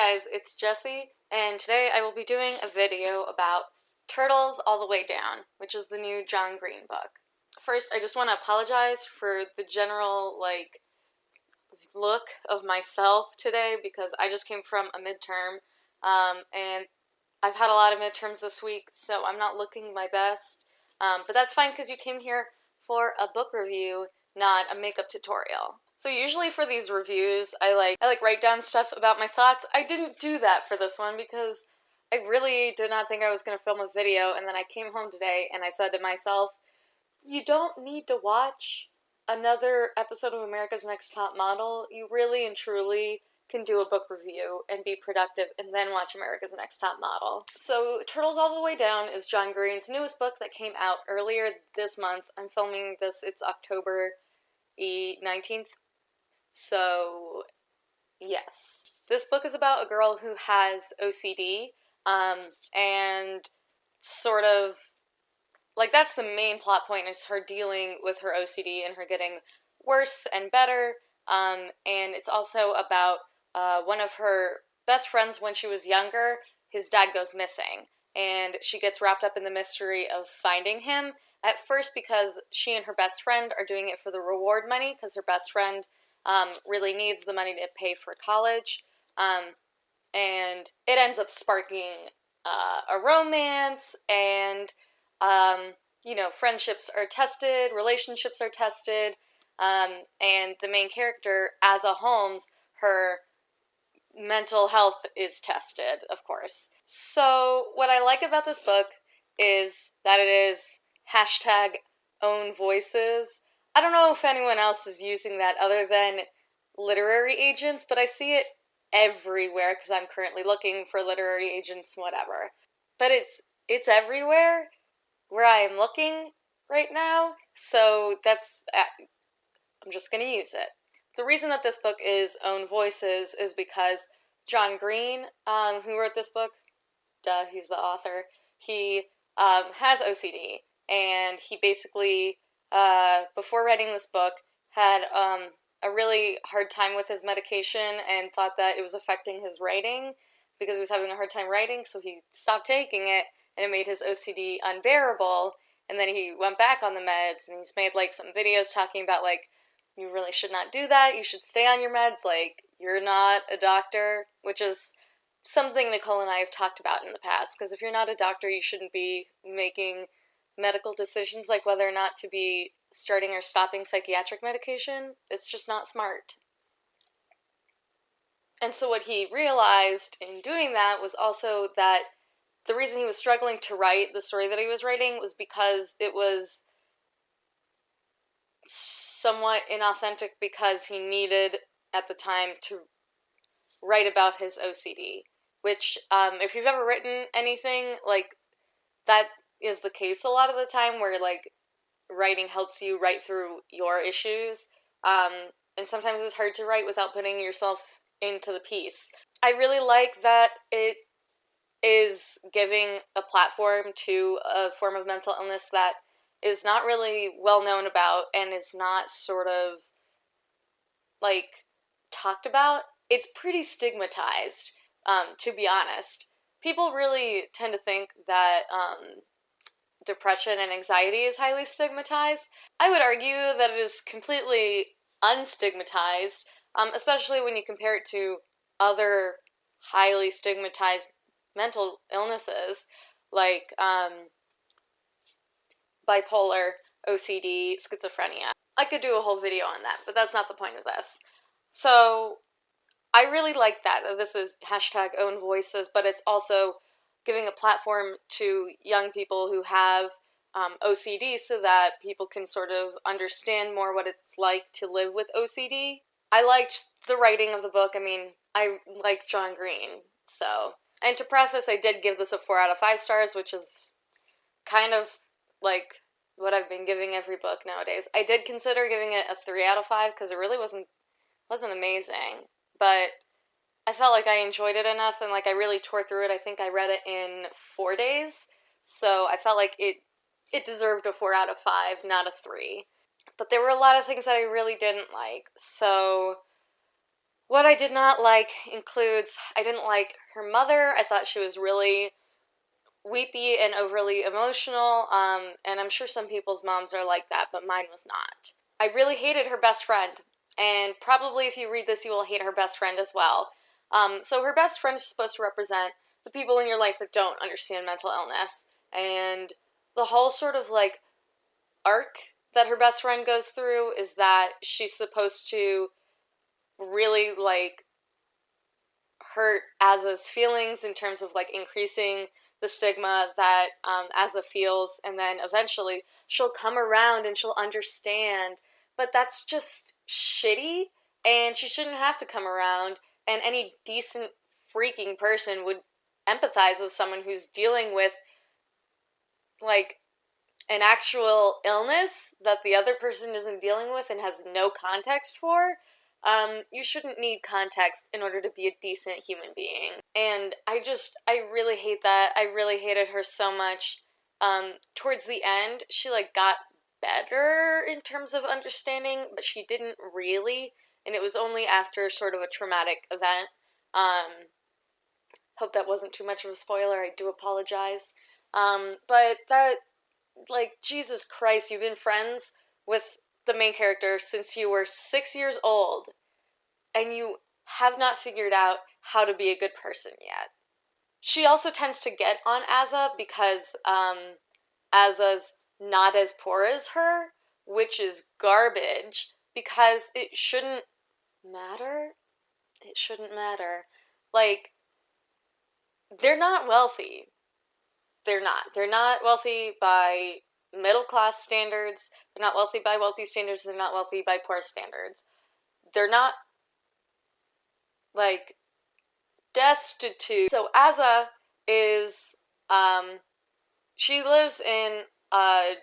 guys, it's Jessie, and today I will be doing a video about Turtles All the Way Down, which is the new John Green book. First, I just want to apologize for the general, look of myself today, because I just came from a midterm, and I've had a lot of midterms this week, so I'm not looking my best, but that's fine because you came here for a book review, not a makeup tutorial. So usually for these reviews, I write down stuff about my thoughts. I didn't do that for this one because I really did not think I was going to film a video, and then I came home today and I said to myself, you don't need to watch another episode of America's Next Top Model. You really and truly can do a book review and be productive and then watch America's Next Top Model. So Turtles All the Way Down is John Green's newest book that came out earlier this month. I'm filming this, it's October 19th. So, yes. This book is about a girl who has OCD, and sort of, that's the main plot point, is her dealing with her OCD and her getting worse and better, and it's also about one of her best friends when she was younger. His dad goes missing, and she gets wrapped up in the mystery of finding him, at first because she and her best friend are doing it for the reward money, because her best friend really needs the money to pay for college, and it ends up sparking a romance, and, friendships are tested, relationships are tested, and the main character, Asa Holmes, her mental health is tested, of course. So, what I like about this book is that it is #own voices. I don't know if anyone else is using that other than literary agents, but I see it everywhere because I'm currently looking for literary agents, whatever. But it's everywhere where I am looking right now, so I'm just gonna use it. The reason that this book is own voices is because John Green, who wrote this book, he's the author, he has OCD, and he basically, before writing this book, had a really hard time with his medication and thought that it was affecting his writing because he was having a hard time writing, so he stopped taking it, and it made his OCD unbearable, and then he went back on the meds, and he's made, some videos talking about, you really should not do that, you should stay on your meds, you're not a doctor, which is something Nicole and I have talked about in the past, because if you're not a doctor, you shouldn't be making medical decisions like whether or not to be starting or stopping psychiatric medication. It's just not smart. And so what he realized in doing that was also that the reason he was struggling to write the story that he was writing was because it was somewhat inauthentic, because he needed, at the time, to write about his OCD, which, if you've ever written anything, that is the case a lot of the time, where, writing helps you write through your issues, and sometimes it's hard to write without putting yourself into the piece. I really like that it is giving a platform to a form of mental illness that is not really well known about and is not sort of, talked about. It's pretty stigmatized, to be honest. People really tend to think that, depression and anxiety is highly stigmatized. I would argue that it is completely unstigmatized, especially when you compare it to other highly stigmatized mental illnesses, bipolar, OCD, schizophrenia. I could do a whole video on that, but that's not the point of this. So, I really like that this is #own voices, but it's also giving a platform to young people who have OCD so that people can sort of understand more what it's like to live with OCD. I liked the writing of the book. I mean, I like John Green, so. And to preface, I did give this a 4 out of 5 stars, which is kind of what I've been giving every book nowadays. I did consider giving it a 3 out of 5 because it really wasn't amazing, but I felt like I enjoyed it enough, and I really tore through it. I think I read it in 4 days, so I felt like it deserved a 4 out of 5, not a 3. But there were a lot of things that I really didn't like, so What I did not like includes, I didn't like her mother. I thought she was really weepy and overly emotional, and I'm sure some people's moms are like that, but mine was not. I really hated her best friend, and probably if you read this, you will hate her best friend as well. So her best friend is supposed to represent the people in your life that don't understand mental illness, and the whole sort of like arc that her best friend goes through is that she's supposed to really like hurt Aza's feelings in terms of like increasing the stigma that Aza feels, and then eventually she'll come around and she'll understand. But that's just shitty, and she shouldn't have to come around. And any decent freaking person would empathize with someone who's dealing with like an actual illness that the other person isn't dealing with and has no context for. You shouldn't need context in order to be a decent human being. And I really hate that. I really hated her so much. Towards the end, she like got better in terms of understanding, but she didn't really. And it was only after sort of a traumatic event. Hope that wasn't too much of a spoiler. I do apologize. But that, like, Jesus Christ, you've been friends with the main character since you were 6 years old, and you have not figured out how to be a good person yet. She also tends to get on Aza because Aza's not as poor as her, which is garbage, because it shouldn't matter. It shouldn't matter. Like, they're not wealthy. They're not. They're not wealthy by middle class standards. They're not wealthy by wealthy standards. They're not wealthy by poor standards. They're not, like, destitute. So Aza is, she lives in a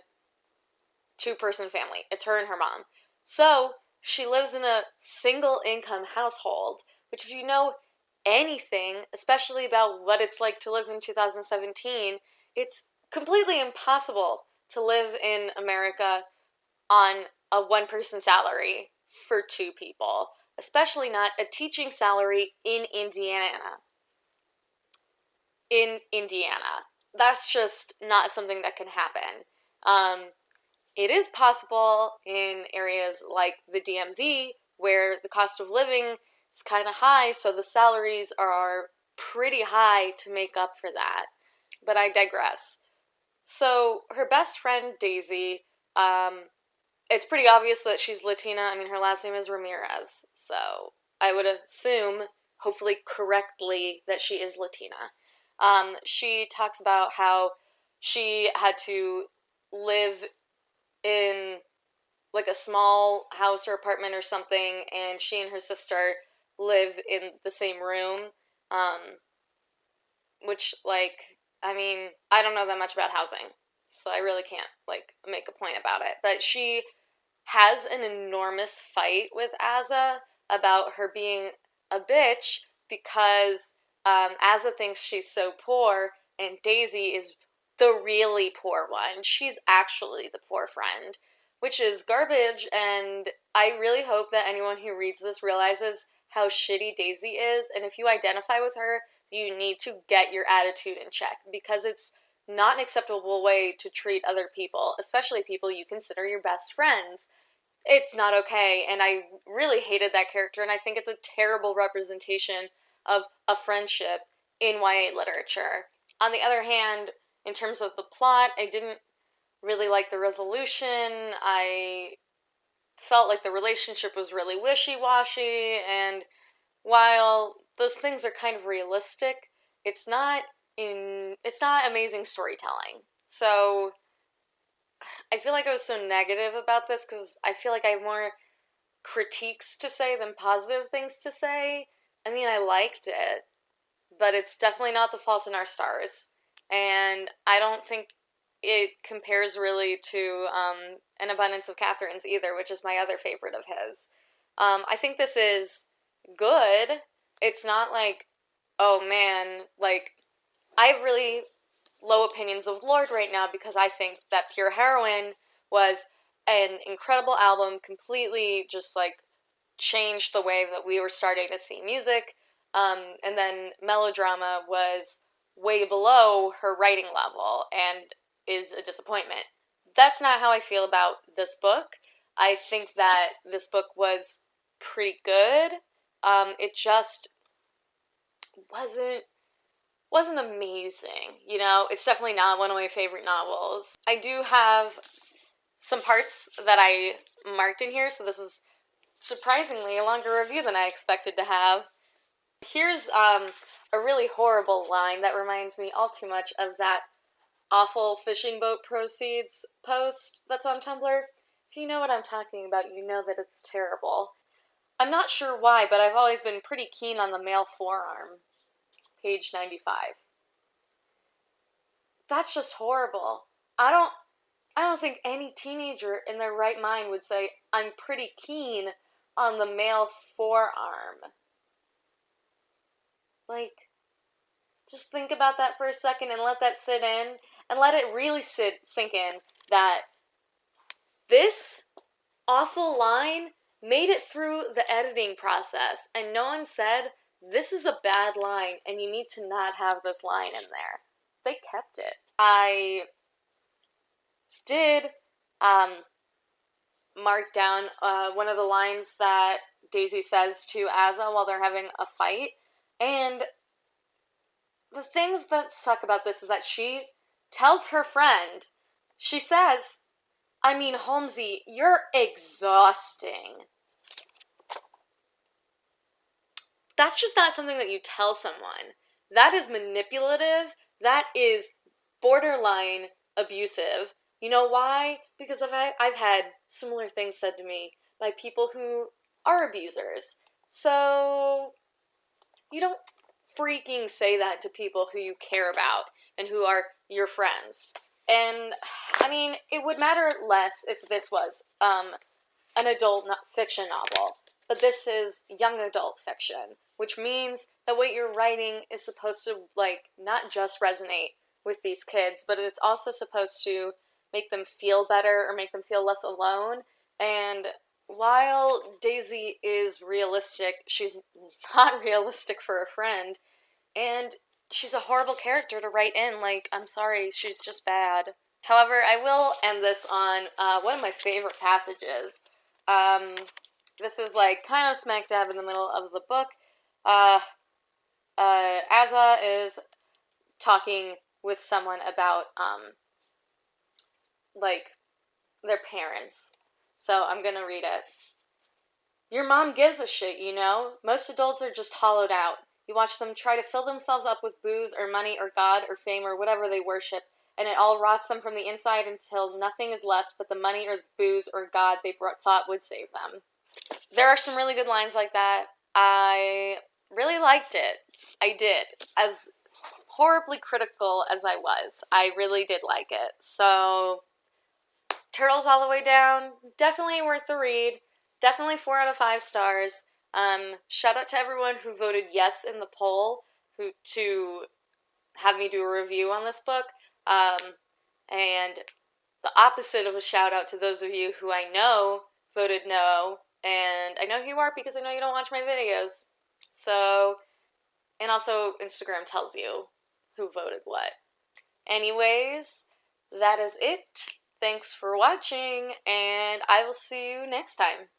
two-person family. It's her and her mom. So she lives in a single income household, which if you know anything, especially about what it's like to live in 2017, it's completely impossible to live in America on a one-person salary for two people, especially not a teaching salary in Indiana. In Indiana. That's just not something that can happen. It is possible in areas like the DMV, where the cost of living is kind of high, so the salaries are pretty high to make up for that. But I digress. So her best friend, Daisy, it's pretty obvious that she's Latina. I mean, her last name is Ramirez, so I would assume, hopefully correctly, that she is Latina. She talks about how she had to live in like a small house or apartment or something, and she and her sister live in the same room, which, like, I mean, I don't know that much about housing, so I really can't, like, make a point about it, but she has an enormous fight with Aza about her being a bitch because Aza thinks she's so poor, and Daisy is the really poor one. She's actually the poor friend, which is garbage, and I really hope that anyone who reads this realizes how shitty Daisy is, and if you identify with her, you need to get your attitude in check, because it's not an acceptable way to treat other people, especially people you consider your best friends. It's not okay, and I really hated that character, and I think it's a terrible representation of a friendship in YA literature. On the other hand, in terms of the plot, I didn't really like the resolution. I felt like the relationship was really wishy-washy, and while those things are kind of realistic, it's not amazing storytelling. So I feel like I was so negative about this because I feel like I have more critiques to say than positive things to say. I mean, I liked it, but it's definitely not The Fault in Our Stars. And I don't think it compares really to An Abundance of Catherines either, which is my other favorite of his. I think this is good. It's not like, oh man, like, I have really low opinions of Lorde right now because I think that Pure Heroine was an incredible album, completely just like changed the way that we were starting to see music. And then melodrama was way below her writing level and is a disappointment. That's not how I feel about this book. I think that this book was pretty good. It just wasn't amazing, you know? It's definitely not one of my favorite novels. I do have some parts that I marked in here, so this is surprisingly a longer review than I expected to have. Here's a really horrible line that reminds me all too much of that awful fishing boat proceeds post that's on Tumblr. If you know what I'm talking about, you know that it's terrible. I'm not sure why, but I've always been pretty keen on the male forearm. Page 95. That's just horrible. I don't think any teenager in their right mind would say, I'm pretty keen on the male forearm. Like, just think about that for a second and let that sit in, and let it really sink in that this awful line made it through the editing process, and no one said, this is a bad line, and you need to not have this line in there. They kept it. I did mark down one of the lines that Daisy says to Azza while they're having a fight, and the things that suck about this is that she tells her friend, she says, I mean, Holmesy, you're exhausting. That's just not something that you tell someone. That is manipulative. That is borderline abusive. You know why? Because I've had similar things said to me by people who are abusers. So you don't freaking say that to people who you care about and who are your friends. And, I mean, it would matter less if this was an adult fiction novel. But this is young adult fiction, which means that what you're writing is supposed to, like, not just resonate with these kids, but it's also supposed to make them feel better or make them feel less alone. And while Daisy is realistic, she's not realistic for a friend. And she's a horrible character to write in. Like, I'm sorry, she's just bad. However, I will end this on one of my favorite passages. This is like kind of smack dab in the middle of the book. Azza is talking with someone about like their parents. So I'm gonna read it. Your mom gives a shit, you know? Most adults are just hollowed out. You watch them try to fill themselves up with booze or money or God or fame or whatever they worship, and it all rots them from the inside until nothing is left but the money or booze or God they thought would save them. There are some really good lines like that. I really liked it. I did. As horribly critical as I was, I really did like it. So, Turtles All the Way Down, definitely worth the read. Definitely 4 out of 5 stars. Shout out to everyone who voted yes in the poll to have me do a review on this book. And the opposite of a shout out to those of you who I know voted no. And I know who you are because I know you don't watch my videos. So, and also Instagram tells you who voted what. Anyways, that is it. Thanks for watching, and I will see you next time.